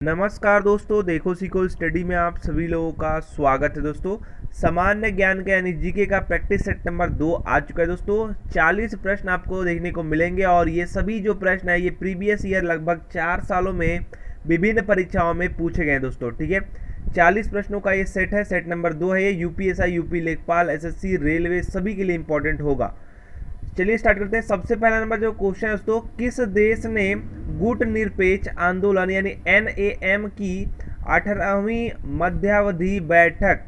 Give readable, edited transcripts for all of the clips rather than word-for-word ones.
नमस्कार दोस्तों, देखो सीखो स्टडी में आप सभी लोगों का स्वागत है। दोस्तों, सामान्य ज्ञान का यानी जीके का प्रैक्टिस सेट नंबर 2 आ चुका है। दोस्तों 40 प्रश्न आपको देखने को मिलेंगे और ये सभी जो प्रश्न है ये प्रीवियस ईयर लगभग 4 सालों में विभिन्न परीक्षाओं में पूछे गए। दोस्तों ठीक है, 40 प्रश्नों का ये सेट है, सेट नंबर 2 है। ये यूपीएसआई, यूपी लेखपाल, एसएससी, रेलवे सभी के लिए इंपॉर्टेंट होगा। चलिए स्टार्ट करते हैं। सबसे पहला नंबर जो क्वेश्चन है दोस्तों, किस देश ने गुट निरपेक्ष आंदोलन यानी NAM की 18वीं मध्यावधि बैठक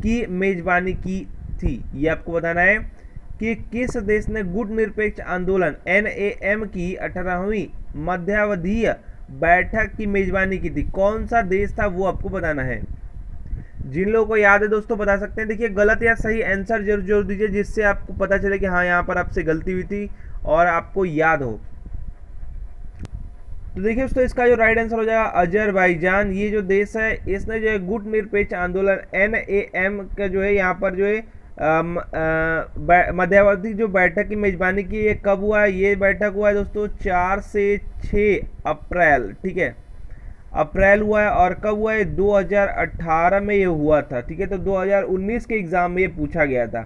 की मेजबानी की थी? ये आपको बताना है कि किस देश ने गुट निरपेक्ष आंदोलन NAM की 18वीं मध्यावधि बैठक की मेजबानी की थी। कौन सा देश था वो आपको बताना है। जिन लोगों को याद है दोस्तों बता सकते हैं। देखिए गलत या सही आंसर जरूर जरूर दीजिए, जिससे आपको पता चले कि हाँ यहाँ पर आपसे गलती हुई थी और आपको याद हो। तो देखिए दोस्तों, इसका जो राइट आंसर हो जाएगा अजरबैजान। ये जो देश है इसने जो है गुट निरपेक्ष आंदोलन NAM का जो है यहाँ पर जो है मध्यावधि जो बैठक की मेजबानी की। ये कब हुआ है? ये बैठक हुआ है दोस्तों 4 से 6 अप्रैल, ठीक है, अप्रैल हुआ है। और कब हुआ है? 2018 में ये हुआ था, ठीक है। तो 2019 के एग्जाम में ये पूछा गया था,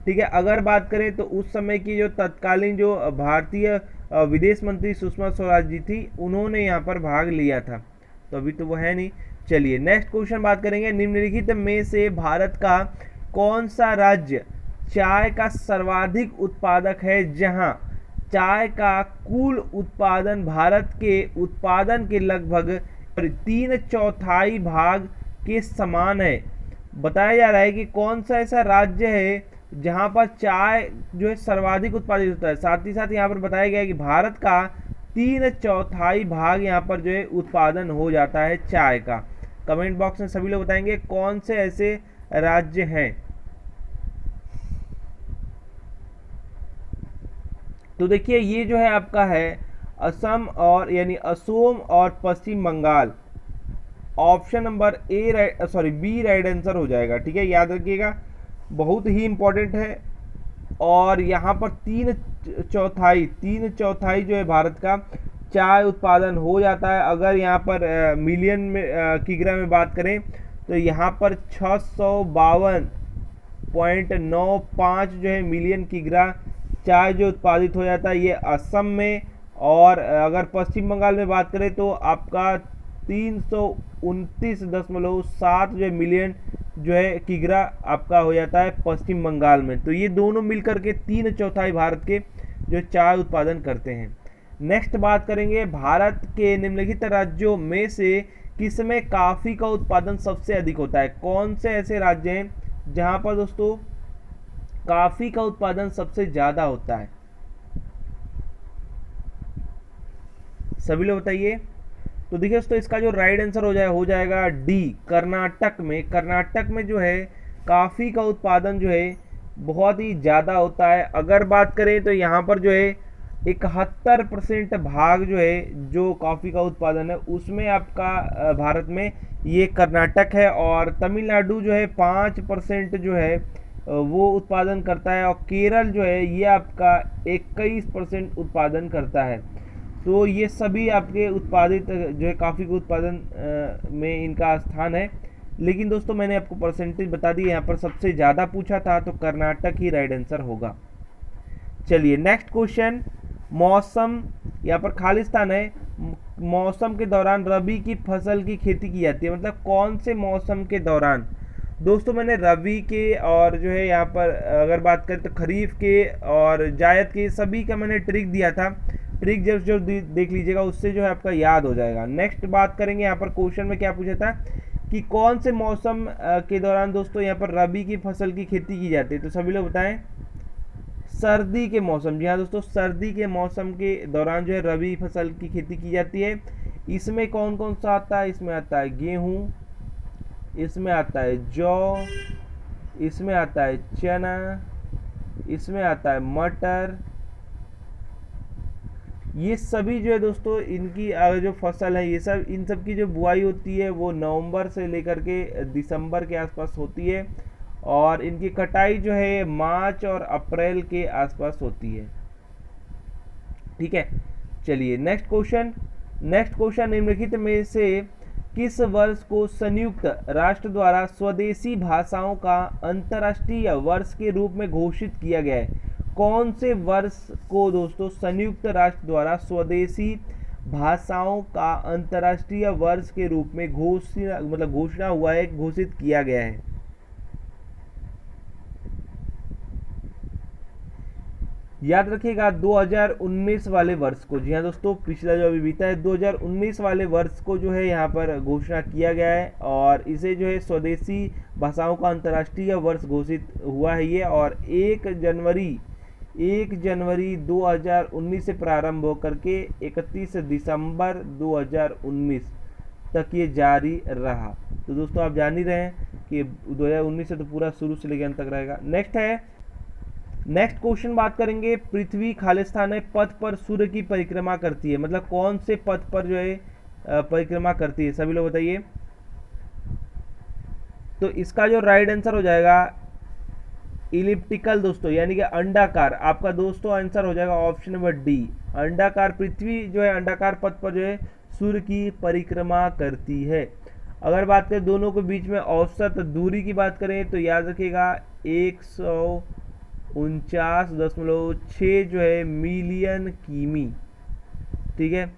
ठीक है। अगर बात करें तो उस समय की जो तत्कालीन जो भारतीय विदेश मंत्री सुषमा स्वराज जी थी, उन्होंने यहाँ पर भाग लिया था। तो अभी तो वो है नहीं। चलिए नेक्स्ट क्वेश्चन बात करेंगे। निम्नलिखित में से भारत का कौन सा राज्य चाय का सर्वाधिक उत्पादक है, जहाँ चाय का कुल उत्पादन भारत के उत्पादन के लगभग 3/4 भाग के समान है? बताया जा रहा है कि कौन सा ऐसा राज्य है जहां पर चाय जो है सर्वाधिक उत्पादित होता है। साथ ही साथ यहाँ पर बताया गया है कि भारत का 3/4 भाग यहाँ पर जो है उत्पादन हो जाता है चाय का। कमेंट बॉक्स में सभी लोग बताएंगे कौन से ऐसे राज्य हैं। तो देखिए ये जो है आपका है असम और यानी असोम और Paschim Bengal. Option number B right answer हो जाएगा, ठीक है। याद रखिएगा, बहुत ही इंपॉर्टेंट है। और यहाँ पर 3/4 जो है भारत का चाय उत्पादन हो जाता है। अगर यहाँ पर मिलियन में किग्रा में बात करें तो यहाँ पर 652.95 जो है मिलियन किग्रा चाय जो उत्पादित हो जाता है ये असम में। और अगर पश्चिम बंगाल में बात करें तो आपका 329.7 जो है मिलियन जो है किग्रा आपका हो जाता है पश्चिम बंगाल में। तो ये दोनों मिलकर के 3/4 भारत के जो चाय उत्पादन करते हैं। नेक्स्ट बात करेंगे, भारत के निम्नलिखित राज्यों में से किसमें काफ़ी का उत्पादन सबसे अधिक होता है? कौन से ऐसे राज्य हैं जहां पर दोस्तों काफ़ी का उत्पादन सबसे ज़्यादा होता है? सभी लोग बताइए। तो देखिए दोस्तों, इसका जो राइट आंसर हो जाएगा डी, कर्नाटक में। कर्नाटक में जो है काफ़ी का उत्पादन जो है बहुत ही ज़्यादा होता है। अगर बात करें तो यहाँ पर जो है 71% भाग जो है जो कॉफ़ी का उत्पादन है उसमें आपका भारत में ये कर्नाटक है। और तमिलनाडु जो है 5% जो है वो उत्पादन करता है। और केरल जो है ये आपका 21% उत्पादन करता है। तो ये सभी आपके उत्पादित जो है कॉफ़ी के उत्पादन में इनका स्थान है। लेकिन दोस्तों मैंने आपको परसेंटेज बता दी, यहाँ पर सबसे ज़्यादा पूछा था तो कर्नाटक ही राइट आंसर होगा। चलिए नेक्स्ट क्वेश्चन, मौसम, यहाँ पर खाली स्थान है। मौसम के दौरान रबी की फसल की खेती की जाती है, मतलब कौन से मौसम के दौरान? दोस्तों मैंने रबी के और जो है यहाँ पर अगर बात करें तो खरीफ के और जायद के सभी का मैंने ट्रिक दिया था। ट्रिक जो देख लीजिएगा, उससे जो है आपका याद हो जाएगा। नेक्स्ट बात करेंगे, यहाँ पर क्वेश्चन में क्या पूछा था कि कौन से मौसम के दौरान दोस्तों यहाँ पर रबी की फसल की खेती की जाती है? तो सभी लोग बताएं। सर्दी के मौसम, जी हाँ दोस्तों, सर्दी के मौसम के दौरान जो है रबी फसल की खेती की जाती है। इसमें कौन कौन सा आता है? इसमें आता है गेहूँ, इसमें आता है जौ, इसमें आता है चना, इसमें आता है मटर। ये सभी जो है दोस्तों इनकी जो फसल है, ये सब इन सब की जो बुआई होती है वो नवंबर से लेकर के दिसंबर के आसपास होती है। और इनकी कटाई जो है मार्च और अप्रैल के आसपास होती है, ठीक है। चलिए नेक्स्ट क्वेश्चन निम्नलिखित में से किस वर्ष को संयुक्त राष्ट्र द्वारा स्वदेशी भाषाओं का अंतर्राष्ट्रीय वर्ष के रूप में घोषित किया गया है? कौन से वर्ष को दोस्तों संयुक्त राष्ट्र द्वारा स्वदेशी भाषाओं का अंतर्राष्ट्रीय वर्ष के रूप में घोषणा हुआ है, घोषित किया गया है? याद रखिएगा 2019 वाले वर्ष को। जी हाँ दोस्तों, पिछला जो अभी बीता है 2019 वाले वर्ष को जो है यहाँ पर घोषणा किया गया है और इसे जो है स्वदेशी भाषाओं का अंतर्राष्ट्रीय वर्ष घोषित हुआ है ये। और 1 जनवरी 2019 से प्रारंभ होकर के 31 दिसंबर 2019 तक ये जारी रहा। तो दोस्तों आप जान ही रहे हैं कि 2019 से तो पूरा शुरू से लेकर अंत तक रहेगा। नेक्स्ट क्वेश्चन बात करेंगे, पृथ्वी खालिस्तान पथ पर सूर्य की परिक्रमा करती है, मतलब कौन से पथ पर जो है परिक्रमा करती है? सभी लोग बताइए। तो इसका जो राइट आंसर हो जाएगा इलिप्टिकल दोस्तों, यानी कि अंडाकार। आपका दोस्तों आंसर हो जाएगा ऑप्शन नंबर डी, अंडाकार। पृथ्वी जो है अंडाकार पथ पर जो है सूर्य की परिक्रमा करती है। अगर बात करें दोनों के बीच में औसत दूरी की बात करें तो याद रखिएगा 149.6 जो है मिलियन किमी, ठीक है।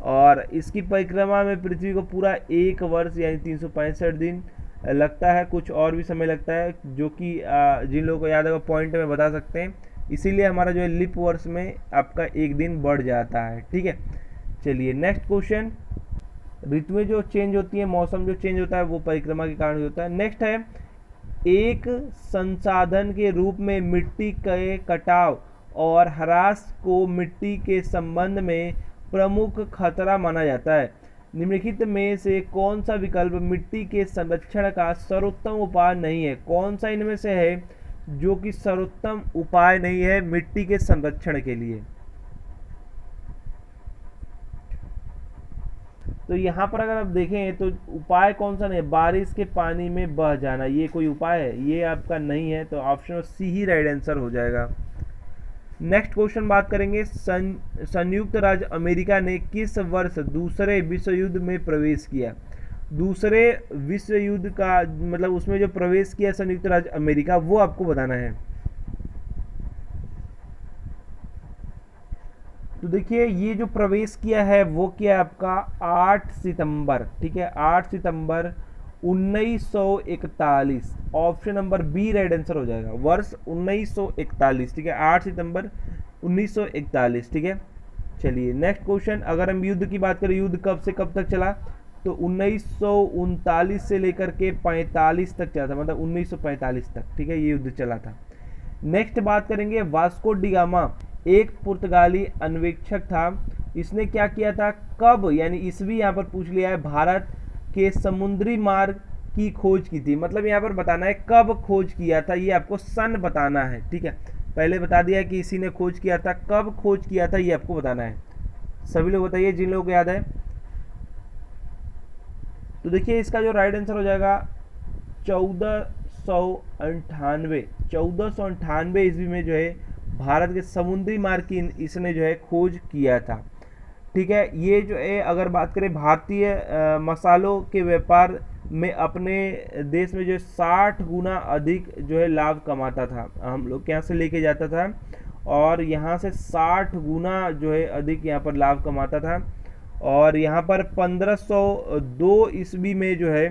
और इसकी परिक्रमा में पृथ्वी को पूरा 1 वर्ष यानी 365 दिन लगता है, कुछ और भी समय लगता है, जो कि जिन लोगों को याद होगा पॉइंट में बता सकते हैं। इसीलिए हमारा जो है लिप वर्ष में आपका 1 दिन बढ़ जाता है, ठीक है। चलिए नेक्स्ट क्वेश्चन, ऋतुएं जो चेंज होती है, मौसम जो चेंज होता है वो परिक्रमा के कारण होता है। नेक्स्ट है, एक संसाधन के रूप में मिट्टी के कटाव और ह्रास को मिट्टी के संबंध में प्रमुख खतरा माना जाता है। निम्नलिखित में से कौन सा विकल्प मिट्टी के संरक्षण का सर्वोत्तम उपाय नहीं है? कौन सा इनमें से है जो कि सर्वोत्तम उपाय नहीं है मिट्टी के संरक्षण के लिए? तो यहाँ पर अगर आप देखें तो उपाय कौन सा नहीं है, बारिश के पानी में बह जाना, ये कोई उपाय है? ये आपका नहीं है, तो ऑप्शन सी ही राइट आंसर हो जाएगा। नेक्स्ट क्वेश्चन बात करेंगे, संयुक्त राज्य अमेरिका ने किस वर्ष दूसरे विश्व युद्ध में प्रवेश किया? दूसरे विश्व युद्ध का मतलब उसमें जो प्रवेश किया संयुक्त राज्य अमेरिका, वो आपको बताना है। तो देखिए ये जो प्रवेश किया है वो किया आपका 8 सितंबर, ठीक है, 8 सितंबर 1941। Option number B right answer हो जाएगा, वर्ष 1941, ठीक है, 8 सितंबर 1941, ठीक है। चलिए नेक्स्ट क्वेश्चन, अगर हम युद्ध की बात करें, युद्ध कब से कब तक चला? तो 1939 से लेकर के 45 तक चला था, मतलब 1945 तक, ठीक है, ये युद्ध चला था। नेक्स्ट बात करेंगे, वास्को डी गामा एक पुर्तगाली अन्वेषक था, इसने क्या किया था, कब, यानी ईस्वी यहाँ पर पूछ लिया है, भारत के समुद्री मार्ग की खोज की थी। मतलब यहाँ पर बताना है कब खोज किया था, ये आपको सन बताना है, ठीक है। पहले बता दिया कि इसी ने खोज किया था, कब खोज किया था ये आपको बताना है। सभी लोग बताइए जिन लोगों को याद है। तो देखिए इसका जो राइट आंसर हो जाएगा 1498 ईस्वी में जो है भारत के समुद्री मार्ग की इसने जो है खोज किया था, ठीक है। ये जो है अगर बात करें भारतीय मसालों के व्यापार में अपने देश में जो 60 गुना अधिक जो है लाभ कमाता था, हम लोग यहाँ से लेके जाता था और यहाँ से 60 गुना जो है अधिक यहाँ पर लाभ कमाता था। और यहाँ पर 1502 ईस्वी में जो है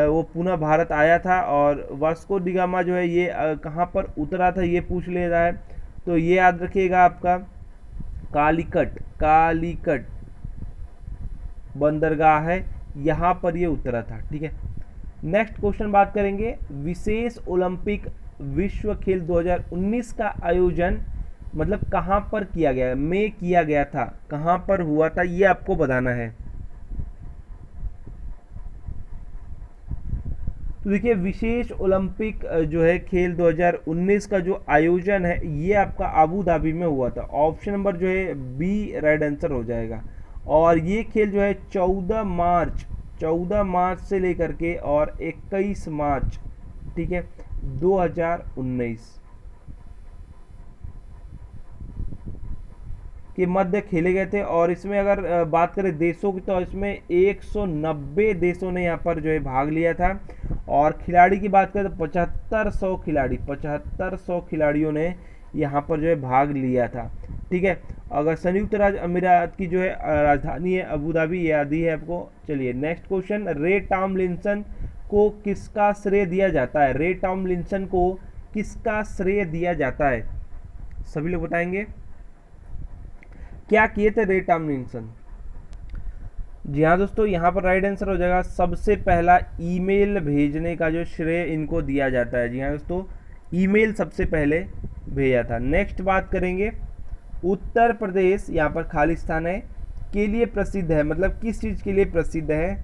वो पुनः भारत आया था। और वास्को डी गामा जो है ये कहाँ पर उतरा था ये पूछ ले रहा है, तो ये याद रखिएगा आपका कालीकट बंदरगाह है, यहाँ पर ये उतरा था, ठीक है। नेक्स्ट क्वेश्चन बात करेंगे, विशेष ओलंपिक विश्व खेल 2019 का आयोजन मतलब कहाँ पर किया गया, में किया गया था, कहाँ पर हुआ था, ये आपको बताना है। तो देखिए विशेष ओलंपिक जो है खेल 2019 का जो आयोजन है ये आपका अबू धाबी में हुआ था। ऑप्शन नंबर जो है बी राइट आंसर हो जाएगा। और ये खेल जो है 14 मार्च से लेकर के और 21 मार्च, ठीक है, 2019। के मध्य खेले गए थे। और इसमें अगर बात करें देशों की तो इसमें 190 देशों ने यहाँ पर जो है भाग लिया था। और खिलाड़ी की बात करें तो 7500 खिलाड़ियों ने यहाँ पर जो है भाग लिया था। ठीक है, अगर संयुक्त राज्य अमीरात की जो है राजधानी है अबू धाबी, याद ही है आपको। चलिए नेक्स्ट क्वेश्चन, रे टॉमलिंसन को किसका श्रेय दिया जाता है? रे टॉमलिंसन को किसका श्रेय दिया जाता है? सभी लोग बताएंगे क्या किए थे रे टॉमलिंसन? जी हाँ दोस्तों, यहाँ पर राइट आंसर हो जाएगा सबसे पहला ईमेल भेजने का जो श्रेय इनको दिया जाता है। जी हाँ दोस्तों, ईमेल सबसे पहले भेजा था। नेक्स्ट बात करेंगे, उत्तर प्रदेश यहाँ पर खालिस्तान है के लिए प्रसिद्ध है, मतलब किस चीज़ के लिए प्रसिद्ध है?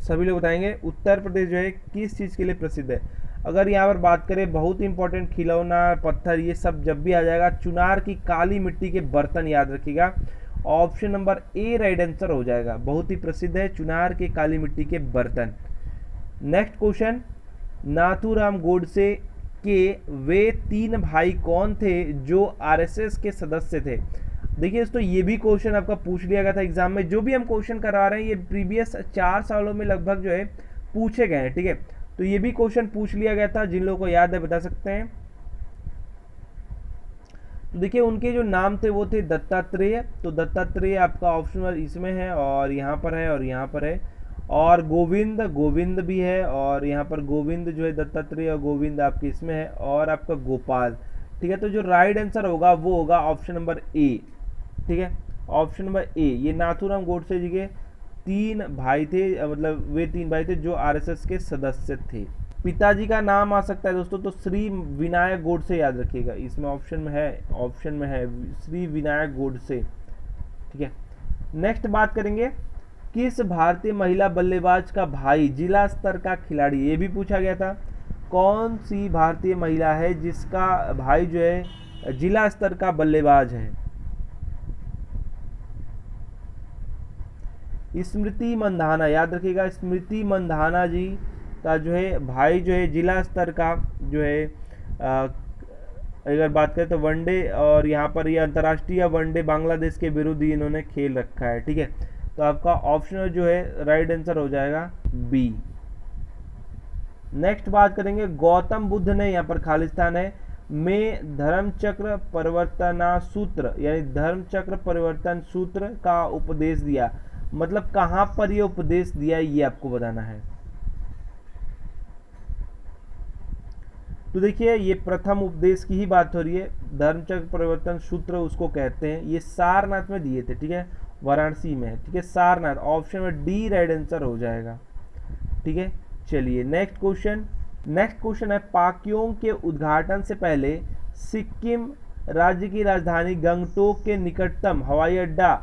सभी लोग बताएंगे उत्तर प्रदेश जो है किस चीज़ के लिए प्रसिद्ध है? अगर यहाँ पर बात करें, बहुत इंपॉर्टेंट, खिलौना, पत्थर, ये सब जब भी आ जाएगा, चुनार की काली मिट्टी के बर्तन याद रखिएगा। Option number A right answer हो जाएगा। बहुत ही प्रसिद्ध है चुनार के काली मिट्टी के बर्तन। नेक्स्ट क्वेश्चन, नाथूराम गोडसे के वे 3 भाई कौन थे जो आरएसएस के सदस्य थे? देखिए दोस्तों, ये भी क्वेश्चन आपका पूछ लिया गया था एग्जाम में। जो भी हम क्वेश्चन करा रहे हैं ये प्रीवियस 4 सालों में लगभग जो है पूछे गए हैं। ठीक है, तो ये भी क्वेश्चन पूछ लिया गया था, जिन लोगों को याद है बता सकते हैं। तो देखिए उनके जो नाम थे वो थे दत्तात्रेय, तो दत्तात्रेय आपका ऑप्शनल इसमें है और यहाँ पर है और यहाँ पर है। और गोविंद, गोविंद भी है और यहाँ पर गोविंद जो है दत्तात्रेय और गोविंद आपके इसमें है। और आपका गोपाल। ठीक है, तो जो राइट आंसर होगा वो होगा ऑप्शन नंबर ए। ठीक है, ऑप्शन नंबर ए। ये नाथूराम गोडसे जी के 3 भाई थे, मतलब वे 3 भाई थे जो आरएसएस के सदस्य थे। पिताजी का नाम आ सकता है दोस्तों, तो श्री विनायक गोडसे याद रखिएगा, इसमें ऑप्शन में है श्री विनायक गोडसे। ठीक है, नेक्स्ट बात करेंगे, किस भारतीय महिला बल्लेबाज का भाई जिला स्तर का खिलाड़ी? ये भी पूछा गया था। कौन सी भारतीय महिला है जिसका भाई जो है जिला स्तर का बल्लेबाज है? स्मृति मंधाना याद रखिएगा, स्मृति मंधाना जी का जो है भाई जो है जिला स्तर का जो है अगर बात करें तो वनडे, और यहाँ पर ये अंतर्राष्ट्रीय वनडे बांग्लादेश के विरुद्ध इन्होंने खेल रखा है। ठीक है, तो आपका ऑप्शन जो है राइट आंसर हो जाएगा बी। नेक्स्ट बात करेंगे, गौतम बुद्ध ने यहाँ पर खालिस्तान है में धर्मचक्र परिवर्तना सूत्र यानी धर्मचक्र परिवर्तन सूत्र का उपदेश दिया, मतलब कहां पर ये उपदेश दिया ये आपको बताना है। तो देखिए ये प्रथम उपदेश की ही बात हो रही है, धर्मचक्र परिवर्तन सूत्र उसको कहते हैं। ये सारनाथ में दिए थे। ठीक है, वाराणसी में है। ठीक है, सारनाथ, ऑप्शन में डी राइट आंसर हो जाएगा। ठीक है, चलिए नेक्स्ट क्वेश्चन है, पाक्योंग के उद्घाटन से पहले सिक्किम राज्य की राजधानी गंगटोक के निकटतम हवाई अड्डा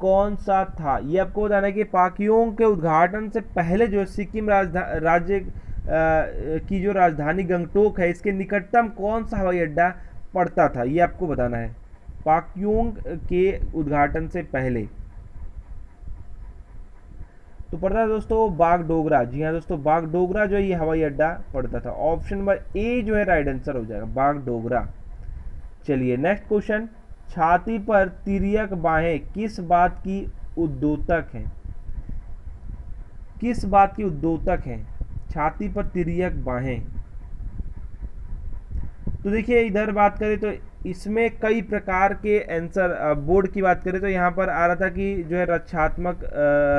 कौन सा था? ये आपको बताना है कि पाक्योंग के उद्घाटन से पहले जो सिक्किम राज्य की जो राजधानी गंगटोक है इसके निकटतम कौन सा हवाई अड्डा पड़ता था, ये आपको बताना है पाक्योंग के उद्घाटन से पहले। तो पड़ता था दोस्तों बागडोगरा। जी हाँ दोस्तों, बागडोगरा जो ये हवाई अड्डा पड़ता था। ऑप्शन नंबर ए जो है राइट आंसर हो जाएगा, बागडोगरा। चलिए नेक्स्ट क्वेश्चन, छाती पर तिर्यक बाहें किस बात की उद्योतक हैं? किस बात की उद्योतक हैं छाती पर तिर्यक बाहें? तो देखिए इधर बात करें तो इसमें कई प्रकार के आंसर, बोर्ड की बात करें तो यहाँ पर आ रहा था कि जो है रक्षात्मक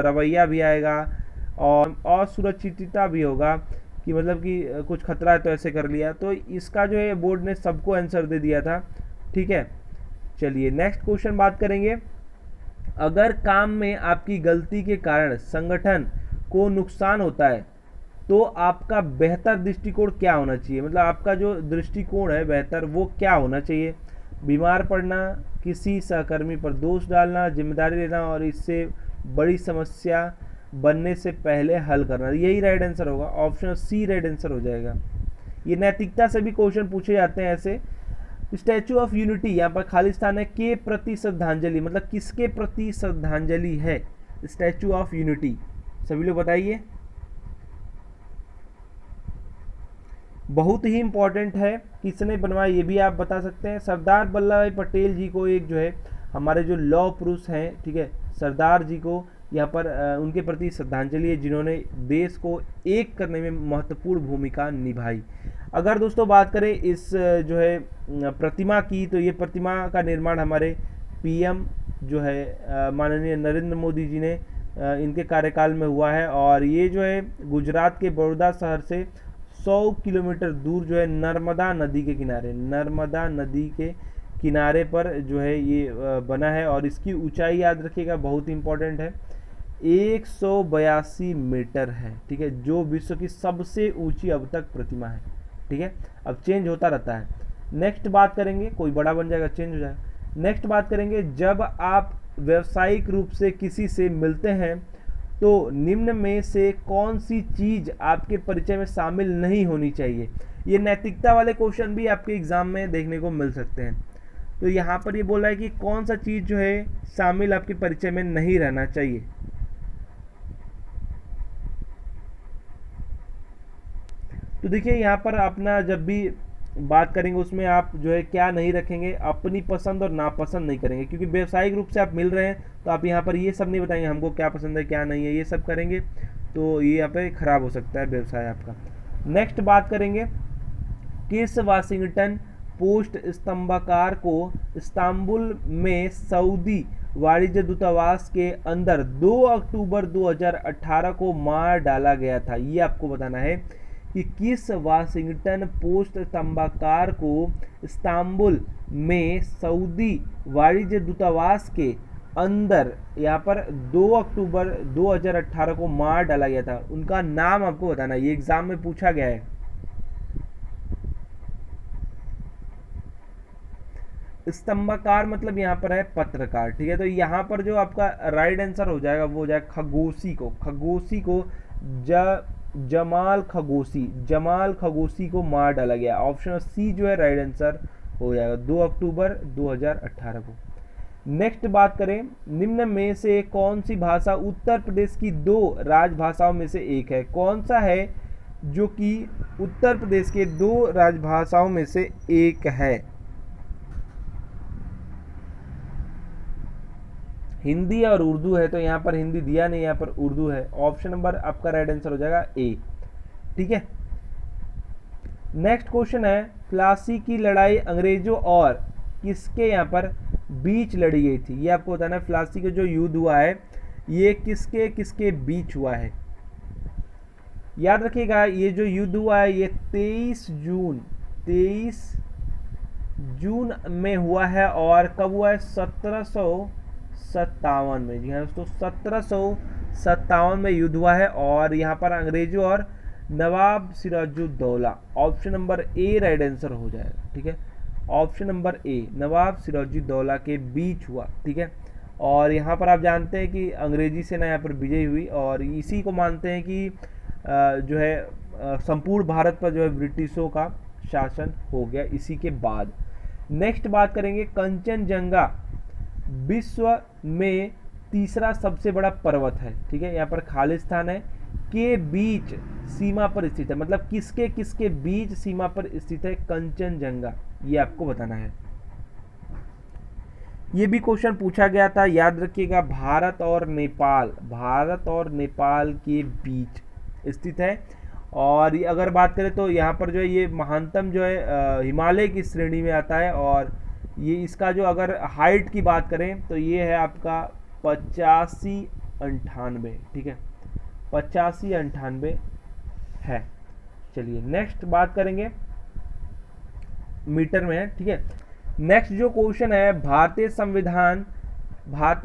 रवैया भी आएगा और असुरक्षितता भी होगा, कि मतलब कि कुछ खतरा है तो ऐसे कर लिया। तो इसका जो है बोर्ड ने सबको आंसर दे दिया था। ठीक है, चलिए नेक्स्ट क्वेश्चन बात करेंगे, अगर काम में आपकी गलती के कारण संगठन को नुकसान होता है तो आपका बेहतर दृष्टिकोण क्या होना चाहिए? मतलब आपका जो दृष्टिकोण है बेहतर वो क्या होना चाहिए? बीमार पड़ना, किसी सहकर्मी पर दोष डालना, जिम्मेदारी लेना और इससे बड़ी समस्या बनने से पहले हल करना, यही राइट आंसर होगा। ऑप्शन सी राइट आंसर हो जाएगा। ये नैतिकता से भी क्वेश्चन पूछे जाते हैं ऐसे। स्टैचू ऑफ यूनिटी यहाँ पर खालिस्तान है के प्रति श्रद्धांजलि, मतलब किसके प्रति श्रद्धांजलि है स्टैचू ऑफ यूनिटी? सभी लोग बताइए। बहुत ही इम्पोर्टेंट है, किसने बनवाया ये भी आप बता सकते हैं। सरदार वल्लभ भाई पटेल जी को एक जो है हमारे जो लौह पुरुष हैं, ठीक है, सरदार जी को यहाँ पर उनके प्रति श्रद्धांजलि है जिन्होंने देश को एक करने में महत्वपूर्ण भूमिका निभाई। अगर दोस्तों बात करें इस जो है प्रतिमा की, तो ये प्रतिमा का निर्माण हमारे पीएम जो है माननीय नरेंद्र मोदी जी ने इनके कार्यकाल में हुआ है, और ये जो है गुजरात के बड़ौदा शहर से 100 किलोमीटर दूर जो है नर्मदा नदी के किनारे, नर्मदा नदी के किनारे पर जो है ये बना है, और इसकी ऊंचाई याद रखिएगा बहुत इंपॉर्टेंट है, 182 मीटर है, ठीक है, जो विश्व की सबसे ऊंची अब तक प्रतिमा है, ठीक है। अब चेंज होता रहता है। नेक्स्ट बात करेंगे, कोई बड़ा बन जाएगा चेंज हो जाएगा। नेक्स्ट बात करेंगे, जब आप व्यावसायिक रूप से किसी से मिलते हैं तो निम्न में से कौन सी चीज आपके परिचय में शामिल नहीं होनी चाहिए। ये नैतिकता वाले क्वेश्चन भी आपके एग्जाम में देखने को मिल सकते हैं। तो यहाँ पर ये बोल रहा है कि कौन सा चीज जो है शामिल आपके परिचय में नहीं रहना चाहिए। तो देखिए यहाँ पर अपना जब भी बात करेंगे उसमें आप जो है क्या नहीं रखेंगे, अपनी पसंद और नापसंद नहीं करेंगे, क्योंकि व्यावसायिक रूप से आप मिल रहे हैं तो आप यहाँ पर ये सब नहीं बताएंगे हमको क्या पसंद है क्या नहीं है, ये सब करेंगे तो ये यहाँ पे खराब हो सकता है व्यवसाय आपका। नेक्स्ट बात करेंगे, किस वाशिंगटन पोस्ट स्तंभाकार को इस्तांबुल में सऊदी वाणिज्य दूतावास के अंदर 2 अक्टूबर 2018 को मार डाला गया था। ये आपको बताना है कि किस वाशिंगटन पोस्ट स्तंभाकार को इस्तांबुल में सऊदी वाणिज्य दूतावास के अंदर यहाँ पर 2 अक्टूबर 2018 को मार डाला गया था, उनका नाम आपको बताना है, ये एग्जाम में पूछा गया है। स्तंभाकार मतलब यहाँ पर है पत्रकार, ठीक है। तो यहाँ पर जो आपका राइट आंसर हो जाएगा वो हो जाएगा खगोशी को, खगोशी को जमाल खगोशी को मार डाला गया। ऑप्शन सी जो है राइट आंसर हो जाएगा 2 अक्टूबर 2018 को। नेक्स्ट बात करें, निम्न में से कौन सी भाषा उत्तर प्रदेश की 2 राजभाषाओं में से एक है। कौन सा है जो कि उत्तर प्रदेश के 2 राजभाषाओं में से एक है। हिंदी और उर्दू है, तो यहाँ पर हिंदी दिया नहीं, यहाँ पर उर्दू है। ऑप्शन नंबर आपका राइट आंसर हो जाएगा ए, ठीक है। नेक्स्ट क्वेश्चन है, प्लासी की लड़ाई अंग्रेजों और किसके यहाँ पर बीच लड़ी गई थी। ये आपको बताना है, प्लासी का जो युद्ध हुआ है ये किसके किसके बीच हुआ है। याद रखिएगा ये जो युद्ध हुआ है ये 23 जून में हुआ है, और कब हुआ है 1757 में। जी हाँ दोस्तों, 1757 में युद्ध हुआ है, और यहाँ पर अंग्रेजों और Nawab Sirajuddaulah, option number A right answer हो जाएगा, ठीक है। Option number A Nawab Sirajuddaulah के बीच हुआ, ठीक है। और यहाँ पर आप जानते हैं कि अंग्रेजी सेना यहाँ पर विजयी हुई, और इसी को मानते हैं कि जो है संपूर्ण भारत पर जो है ब्रिटिशों का शासन हो गया इसी के बाद। नेक्स्ट बात करेंगे, कंचनजंगा विश्व में तीसरा सबसे बड़ा पर्वत है, ठीक है। यहाँ पर खालिस्तान है के बीच सीमा पर स्थित है, मतलब किसके किसके बीच सीमा पर स्थित है कंचनजंगा, ये आपको बताना है। ये भी क्वेश्चन पूछा गया था, याद रखिएगा, भारत और नेपाल के बीच स्थित है। और अगर बात करें तो यहाँ पर जो है ये महानतम जो है हिमालय की श्रेणी में आता है, और ये इसका जो अगर हाइट की बात करें तो ये है आपका 85-98, ठीक है, 85-98 है। चलिए नेक्स्ट बात करेंगे, मीटर में है, ठीक है। नेक्स्ट जो क्वेश्चन है, भारतीय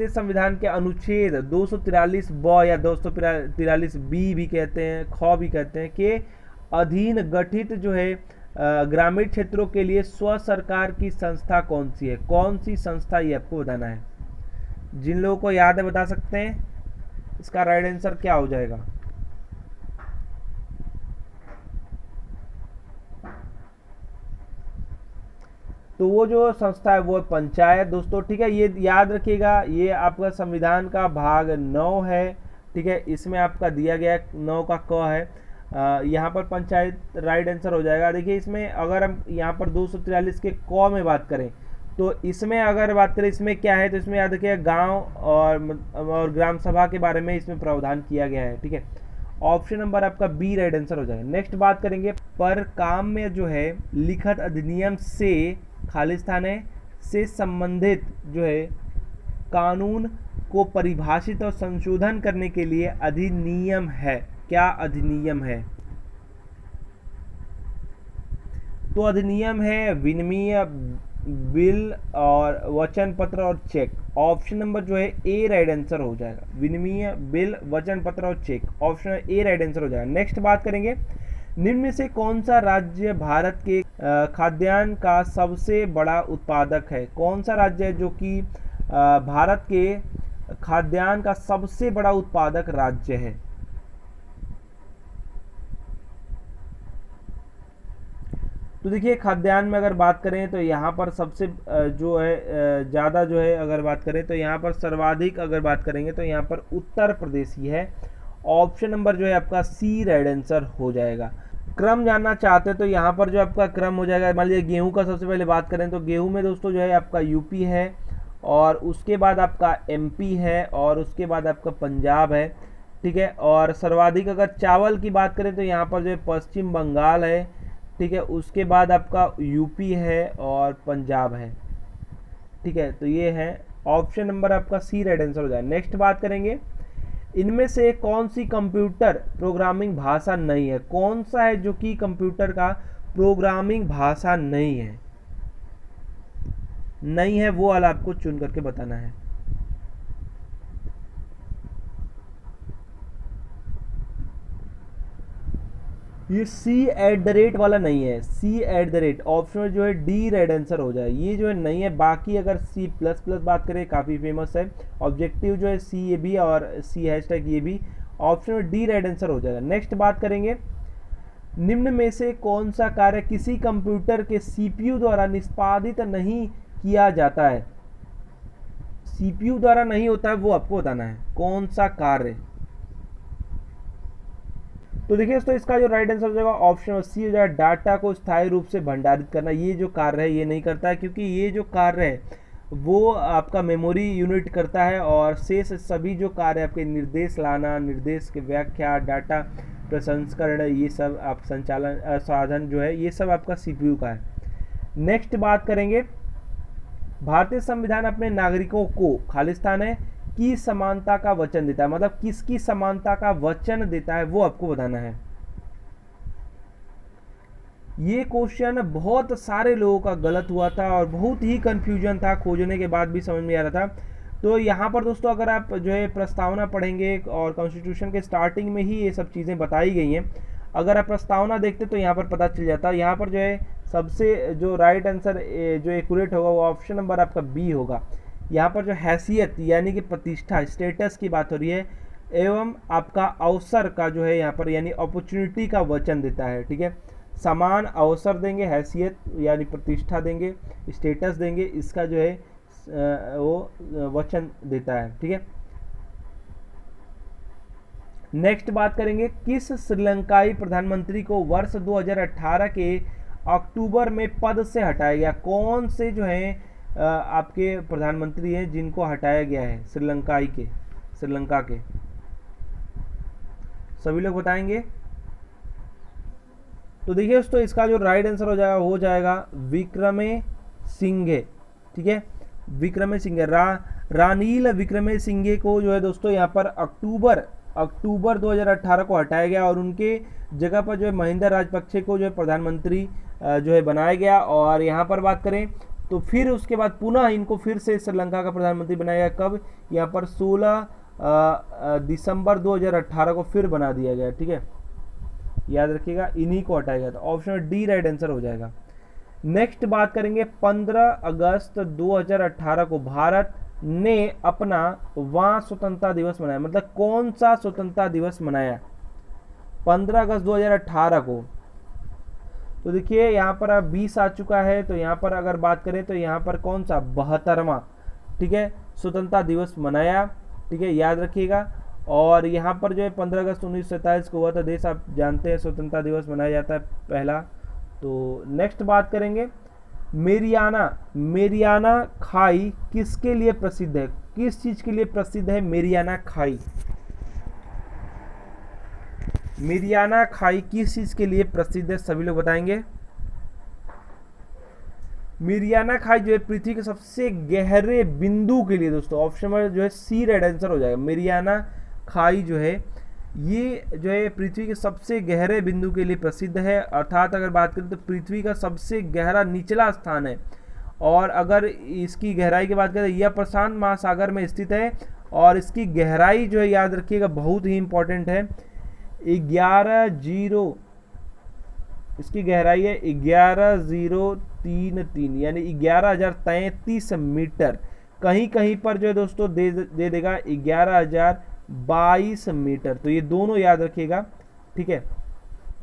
संविधान के अनुच्छेद 243 ब या 243 बी भी कहते हैं, ख भी कहते हैं, के अधीन गठित जो है ग्रामीण क्षेत्रों के लिए स्व सरकार की संस्था कौन सी है। कौन सी संस्था, ये आपको बताना है। जिन लोगों को याद है बता सकते हैं, इसका राइट आंसर क्या हो जाएगा। तो वो जो संस्था है वो पंचायत दोस्तों, ठीक है। ये याद रखिएगा, ये आपका संविधान का भाग 9 है, ठीक है। इसमें आपका दिया गया 9 का क है। यहाँ पर पंचायत राइट आंसर हो जाएगा। देखिए इसमें अगर हम यहाँ पर 243 के क में बात करें तो इसमें अगर बात करें इसमें क्या है, तो इसमें याद रखिएगा गांव और ग्राम सभा के बारे में इसमें प्रावधान किया गया है। ठीक है, ऑप्शन नंबर आपका बी राइट आंसर हो जाएगा। नेक्स्ट बात करेंगे पर काम में जो है लिखित अधिनियम से खालिस्तान है से संबंधित जो है कानून को परिभाषित और संशोधन करने के लिए अधिनियम है। क्या अधिनियम है? तो अधिनियम है विनिमय बिल और वचन पत्र और चेक। ऑप्शन नंबर जो है ए राइट आंसर हो जाएगा। विनिमय बिल, वचन पत्र और cheque, option A right answer हो जाएगा। नेक्स्ट बात करेंगे निम्न में से कौन सा राज्य भारत के खाद्यान्न का सबसे बड़ा उत्पादक है? कौन सा राज्य है जो कि भारत के खाद्यान्न का सबसे बड़ा उत्पादक राज्य है? तो देखिए खाद्यान्न में अगर बात करें तो यहाँ पर सबसे जो है ज़्यादा जो है अगर बात करें तो यहाँ पर सर्वाधिक अगर बात करेंगे तो यहाँ पर उत्तर प्रदेश ही है। ऑप्शन नंबर जो है आपका सी राइट आंसर हो जाएगा। क्रम जानना चाहते हैं तो यहाँ पर जो आपका क्रम हो जाएगा, मान लीजिए गेहूं का सबसे पहले बात करें तो गेहूं में दोस्तों जो है आपका यूपी है और उसके बाद आपका एमपी है और उसके बाद आपका पंजाब है। ठीक है, और सर्वाधिक अगर चावल की बात करें तो यहाँ पर जो है पश्चिम बंगाल है। ठीक है, उसके बाद आपका यूपी है और पंजाब है। ठीक है, तो ये है ऑप्शन नंबर आपका सी राइट आंसर हो जाए। नेक्स्ट बात करेंगे इनमें से कौन सी कंप्यूटर प्रोग्रामिंग भाषा नहीं है? कौन सा है जो कि कंप्यूटर का प्रोग्रामिंग भाषा नहीं है? नहीं है वो वाला आपको चुन करके बताना है। ये C@ वाला नहीं है, C@ ऑप्शन जो है डी राइट आंसर हो जाए। ये जो है नहीं है। बाकी अगर C++ बात करें काफ़ी फेमस है। ऑब्जेक्टिव जो है CAB और C# ये भी ऑप्शन डी राइट आंसर हो जाएगा। नेक्स्ट बात करेंगे निम्न में से कौन सा कार्य किसी कंप्यूटर के CPU द्वारा निष्पादित नहीं किया जाता है? CPU द्वारा नहीं होता है, वो आपको बताना है कौन सा कार्य। तो देखिए दोस्तों इसका जो राइट आंसर हो जाएगा ऑप्शन सी हो जाएगा, डाटा को स्थायी रूप से भंडारित करना। ये जो कार्य है ये नहीं करता है, क्योंकि ये जो कार्य है वो आपका मेमोरी यूनिट करता है और शेष सभी जो कार्य आपके निर्देश लाना, निर्देश के व्याख्या, डाटा प्रसंस्करण, ये सब आप संचालन साधन जो है ये सब आपका CPU का है। नेक्स्ट बात करेंगे भारतीय संविधान अपने नागरिकों को खालिस्तान है की समानता का वचन देता है, मतलब किसकी समानता का वचन देता है वो आपको बताना है। ये क्वेश्चन बहुत सारे लोगों का गलत हुआ था और बहुत ही कंफ्यूजन था, खोजने के बाद भी समझ में आ रहा था। तो यहाँ पर दोस्तों अगर आप जो है प्रस्तावना पढ़ेंगे और कॉन्स्टिट्यूशन के स्टार्टिंग में ही ये सब चीज़ें बताई गई हैं, अगर आप प्रस्तावना देखते तो यहाँ पर पता चल जाता है। यहाँ पर जो है सबसे जो राइट आंसर जो एक्यूरेट होगा वो ऑप्शन नंबर आपका बी होगा। यहाँ पर जो हैसियत यानी कि प्रतिष्ठा, स्टेटस की बात हो रही है एवं आपका अवसर का जो है यहाँ पर यानी अपॉर्चुनिटी का वचन देता है। ठीक है, समान अवसर देंगे, हैसियत यानी प्रतिष्ठा देंगे, स्टेटस देंगे, इसका जो है वो वचन देता है। ठीक है, नेक्स्ट बात करेंगे किस श्रीलंकाई प्रधानमंत्री को वर्ष 2018 के अक्टूबर में पद से हटाया गया? कौन से जो है आपके प्रधानमंत्री हैं जिनको हटाया गया है श्रीलंका के? सभी लोग बताएंगे। तो देखिए दोस्तों इसका जो राइट आंसर हो जाएगा विक्रमसिंघे। ठीक है, विक्रमसिंघे, रानील विक्रमसिंघे को जो है दोस्तों यहाँ पर अक्टूबर 2018 को हटाया गया और उनके जगह पर जो है महिंदा राजपक्षे को जो है प्रधानमंत्री जो है बनाया गया। और यहाँ पर बात करें तो फिर उसके बाद पुनः इनको फिर से श्रीलंका का प्रधानमंत्री बनाया गया। कब? यहाँ पर 16 दिसंबर 2018 को फिर बना दिया गया। ठीक है, याद रखिएगा इन्हीं को हटाया गया। तो ऑप्शन डी राइट आंसर हो जाएगा। नेक्स्ट बात करेंगे 15 अगस्त 2018 को भारत ने अपना वहाँ स्वतंत्रता दिवस मनाया, मतलब कौन सा स्वतंत्रता दिवस मनाया 15 अगस्त 2018 को? तो देखिए यहाँ पर अब 20 आ चुका है, तो यहाँ पर अगर बात करें तो यहाँ पर कौन सा 72वां ठीक है स्वतंत्रता दिवस मनाया। ठीक है, याद रखिएगा। और यहाँ पर जो है 15 अगस्त 1947 को हुआ था देश, आप जानते हैं स्वतंत्रता दिवस मनाया जाता है पहला। तो नेक्स्ट बात करेंगे मेरियाना खाई किसके लिए प्रसिद्ध है, किस चीज के लिए प्रसिद्ध है मेरियाना खाई? मेरियाना खाई किस चीज के लिए प्रसिद्ध है, सभी लोग बताएंगे। मेरियाना खाई जो है पृथ्वी के सबसे गहरे बिंदु के लिए दोस्तों, ऑप्शन में जो है सी रेड आंसर हो जाएगा। मेरियाना खाई जो है ये जो है पृथ्वी के सबसे गहरे बिंदु के लिए प्रसिद्ध है, अर्थात अगर बात करें तो पृथ्वी का सबसे गहरा निचला स्थान है। और अगर इसकी गहराई की बात करें यह प्रशांत महासागर में स्थित है, और इसकी गहराई जो है याद रखिएगा बहुत ही इंपॉर्टेंट है, 11 इसकी गहराई है 11,033 यानी 11,033 मीटर। कहीं कहीं पर जो है दोस्तों दे देगा 11,022 मीटर, तो ये दोनों याद रखिएगा, ठीक है,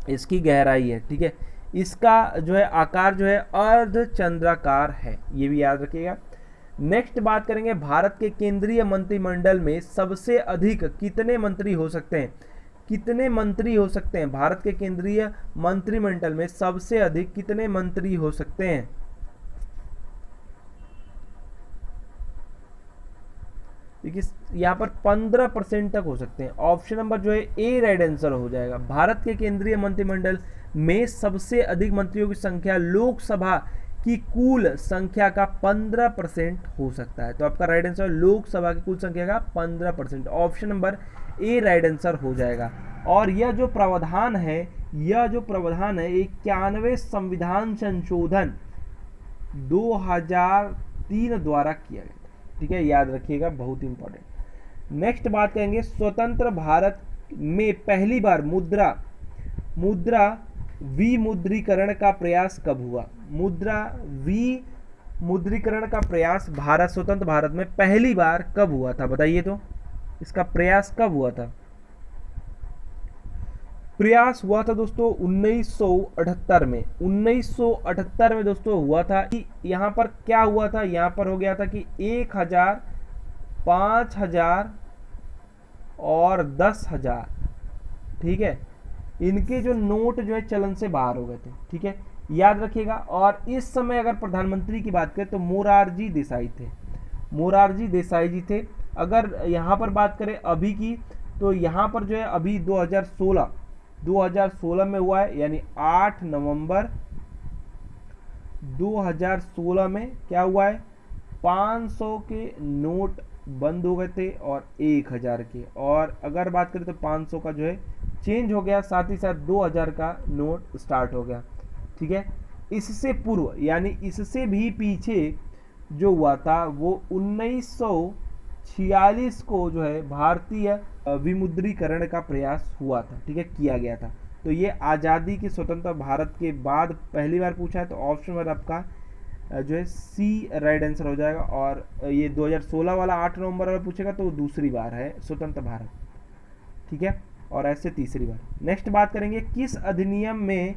इसकी गहराई है, ठीक है। इसका जो है आकार जो है अर्धचंद्राकार है, ये भी याद रखिएगा। नेक्स्ट बात करेंगे भारत के केंद्रीय मंत्रिमंडल में सबसे अधिक कितने मंत्री हो सकते हैं, कितने मंत्री हो सकते हैं भारत के केंद्रीय मंत्रिमंडल में सबसे अधिक कितने मंत्री हो सकते हैं? देखिए यहाँ पर 15% तक हो सकते हैं। ऑप्शन नंबर जो है ए राइट आंसर हो जाएगा। भारत के केंद्रीय मंत्रिमंडल में सबसे अधिक मंत्रियों की संख्या लोकसभा की कुल संख्या का 15% हो सकता है। तो आपका राइट आंसर लोकसभा की कुल संख्या का 15%, option number A right answer हो जाएगा। और यह जो प्रावधान है 91वें संविधान संशोधन 2003 द्वारा किया गया, ठीक है, याद रखिएगा, बहुत इंपॉर्टेंट। नेक्स्ट बात करेंगे स्वतंत्र भारत में पहली बार मुद्रा विमुद्रीकरण का प्रयास कब हुआ? मुद्रा विमुद्रीकरण का प्रयास स्वतंत्र भारत में पहली बार कब हुआ था, बताइए तो, इसका प्रयास कब हुआ था? प्रयास हुआ था दोस्तों 1978 में। 1978 में दोस्तों हुआ था कि यहाँ पर क्या हुआ था, यहाँ पर हो गया था कि 1000, 5000 और 10,000, ठीक है, इनके जो नोट जो है चलन से बाहर हो गए थे, ठीक है, याद रखिएगा। और इस समय अगर प्रधानमंत्री की बात करें तो मोरारजी देसाई थे, मोरारजी देसाई जी थे। अगर यहाँ पर बात करें अभी की, तो यहाँ पर जो है अभी 2016 में हुआ है, यानी 8 नवंबर 2016 में क्या हुआ है, 500 के नोट बंद हो गए थे और 1000 के। और अगर बात करें तो 500 का जो है चेंज हो गया, साथ ही साथ 2000 का नोट स्टार्ट हो गया, ठीक है। इससे पूर्व यानी इससे भी पीछे जो हुआ था वो 1946 को जो है भारतीय विमुद्रीकरण का प्रयास हुआ था, ठीक है, किया गया था। तो ये आज़ादी के स्वतंत्र भारत के बाद पहली बार पूछा है, तो ऑप्शन नंबर आपका जो है सी राइट आंसर हो जाएगा। और ये 2016 वाला 8 नवंबर वाला पूछेगा तो दूसरी बार है स्वतंत्र भारत, ठीक है, और ऐसे तीसरी बार। नेक्स्ट बात करेंगे किस अधिनियम में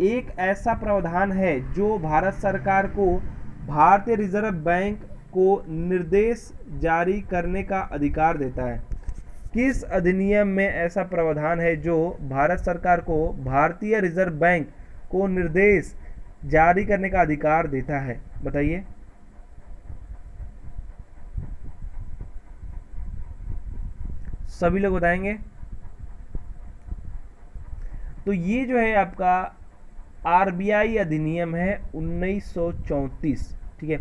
एक ऐसा प्रावधान है जो भारत सरकार को भारतीय रिजर्व बैंक को निर्देश जारी करने का अधिकार देता है? किस अधिनियम में ऐसा प्रावधान है जो भारत सरकार को भारतीय रिजर्व बैंक को निर्देश जारी करने का अधिकार देता है, बताइए। सभी लोग बताएंगे। तो ये जो है आपका आरबीआई अधिनियम है 1934, ठीक है,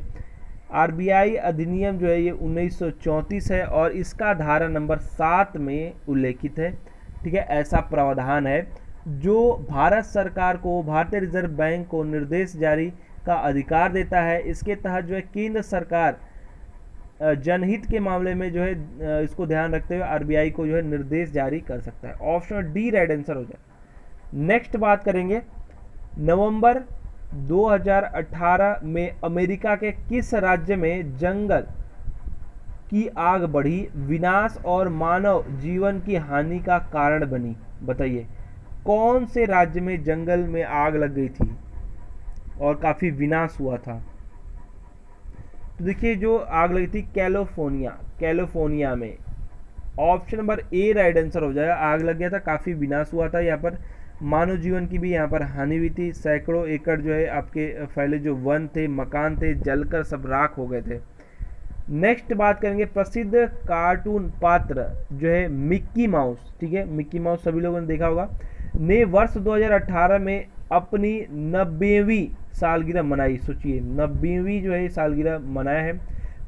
आरबीआई अधिनियम जो है ये 1934 है और इसका धारा नंबर 7 में उल्लेखित है, ठीक है। ऐसा प्रावधान है जो भारत सरकार को भारतीय रिजर्व बैंक को निर्देश जारी का अधिकार देता है। इसके तहत जो है केंद्र सरकार जनहित के मामले में जो है इसको ध्यान रखते हुए आरबीआई को जो है निर्देश जारी कर सकता है। ऑप्शन डी राइट आंसर हो जाए। नेक्स्ट बात करेंगे नवंबर 2018 में अमेरिका के किस राज्य में जंगल की आग बढ़ी, विनाश और मानव जीवन की हानि का कारण बनी, बताइए। कौन से राज्य में जंगल में आग लग गई थी और काफी विनाश हुआ था? तो देखिए जो आग लगी थी कैलिफोर्निया में, option number A right answer हो जाएगा। आग लग गया था, काफ़ी विनाश हुआ था यहाँ पर, मानव जीवन की भी यहाँ पर हानि हुई थी। सैकड़ों एकड़ जो है आपके फैले जो वन थे, मकान थे, जलकर सब राख हो गए थे। नेक्स्ट बात करेंगे प्रसिद्ध कार्टून पात्र जो है मिक्की माउस, ठीक है, मिक्की माउस सभी लोगों ने देखा होगा, ने वर्ष 2018 में अपनी 90वीं सालगिरह मनाई। सोचिए 90वीं जो है सालगिरह मनाया है।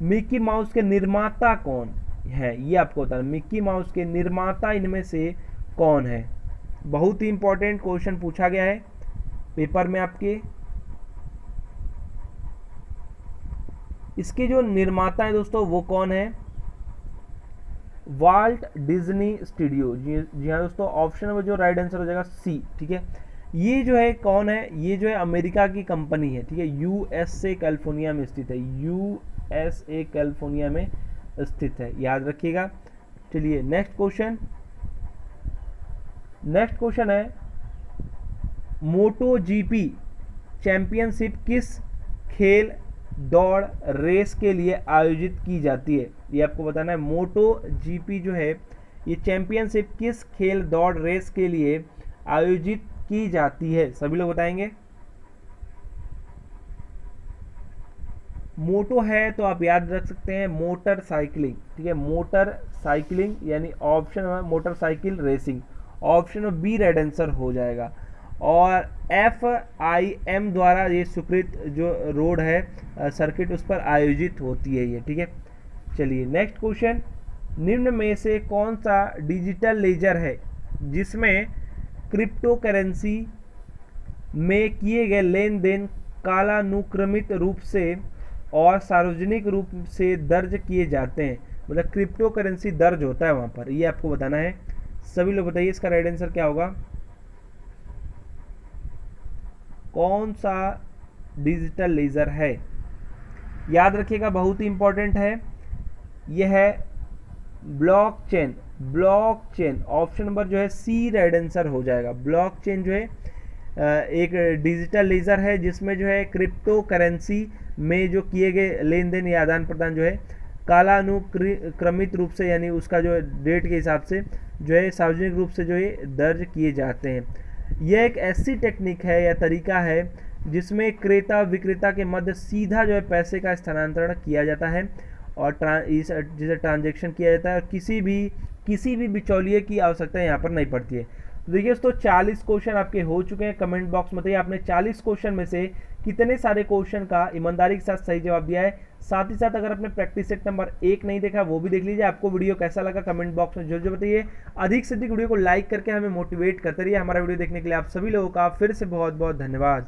मिक्की माउस के निर्माता कौन है, ये आपको बताना। मिक्की माउस के निर्माता इनमें से कौन है? बहुत ही इंपॉर्टेंट क्वेश्चन पूछा गया है पेपर में आपके। इसके जो निर्माता है दोस्तों वो कौन है? Walt Disney studio. जी हाँ दोस्तों, ऑप्शन नंबर जो राइट आंसर हो जाएगा सी, ठीक है। ये जो है कौन है? ये जो है अमेरिका की कंपनी है, ठीक है, यूएसए कैलिफोर्निया में स्थित है, यूएसए कैलिफोर्निया में स्थित है, याद रखिएगा। चलिए नेक्स्ट क्वेश्चन। नेक्स्ट क्वेश्चन है मोटो जीपी चैंपियनशिप किस खेल दौड़ रेस के लिए आयोजित की जाती है? ये आपको बताना है। मोटो जीपी जो है ये चैंपियनशिप किस खेल दौड़ रेस के लिए आयोजित की जाती है? सभी लोग बताएंगे। मोटो है तो आप याद रख सकते हैं मोटर साइकिलिंग, ठीक है, मोटर साइकिलिंग यानी option motorcycle racing, option B right answer हो जाएगा। और FIM द्वारा ये स्वीकृत जो रोड है सर्किट उस पर आयोजित होती है ये, ठीक है। चलिए नेक्स्ट क्वेश्चन। निम्न में से कौन सा डिजिटल लेजर है जिसमें क्रिप्टो करेंसी में किए गए लेन देन कालानुक्रमित रूप से और सार्वजनिक रूप से दर्ज किए जाते हैं? मतलब क्रिप्टो करेंसी दर्ज होता है वहाँ पर, ये आपको बताना है। सभी लोग बताइए इसका राइट आंसर क्या होगा? कौन सा डिजिटल लेजर है? याद रखिएगा, बहुत ही इंपॉर्टेंट है। यह है ब्लॉकचेन। ब्लॉकचेन ऑप्शन नंबर जो है सी राइट आंसर हो जाएगा। ब्लॉकचेन जो है एक डिजिटल लेजर है जिसमें जो है क्रिप्टो करेंसी में जो किए गए लेन देन या आदान प्रदान जो है कालानुक्रमित रूप से यानी उसका जो डेट के हिसाब से जो है सार्वजनिक रूप से जो है दर्ज किए जाते हैं। यह एक ऐसी टेक्निक है या तरीका है जिसमें क्रेता विक्रेता के मध्य सीधा जो है पैसे का स्थानांतरण किया जाता है और जिसे ट्रांजैक्शन किया जाता है और किसी भी बिचौलिए की आवश्यकता यहाँ पर नहीं पड़ती है। तो देखिए दोस्तों 40 क्वेश्चन आपके हो चुके हैं। कमेंट बॉक्स में बताइए आपने 40 क्वेश्चन में से कितने सारे क्वेश्चन का ईमानदारी के साथ सही जवाब दिया है। साथ ही साथ अगर आपने प्रैक्टिस सेट नंबर 1 नहीं देखा वो भी देख लीजिए। आपको वीडियो कैसा लगा कमेंट बॉक्स में जरूर बताइए। अधिक से अधिक वीडियो को लाइक करके हमें मोटिवेट करते रहिए। हमारा वीडियो देखने के लिए आप सभी लोगों का फिर से बहुत बहुत धन्यवाद।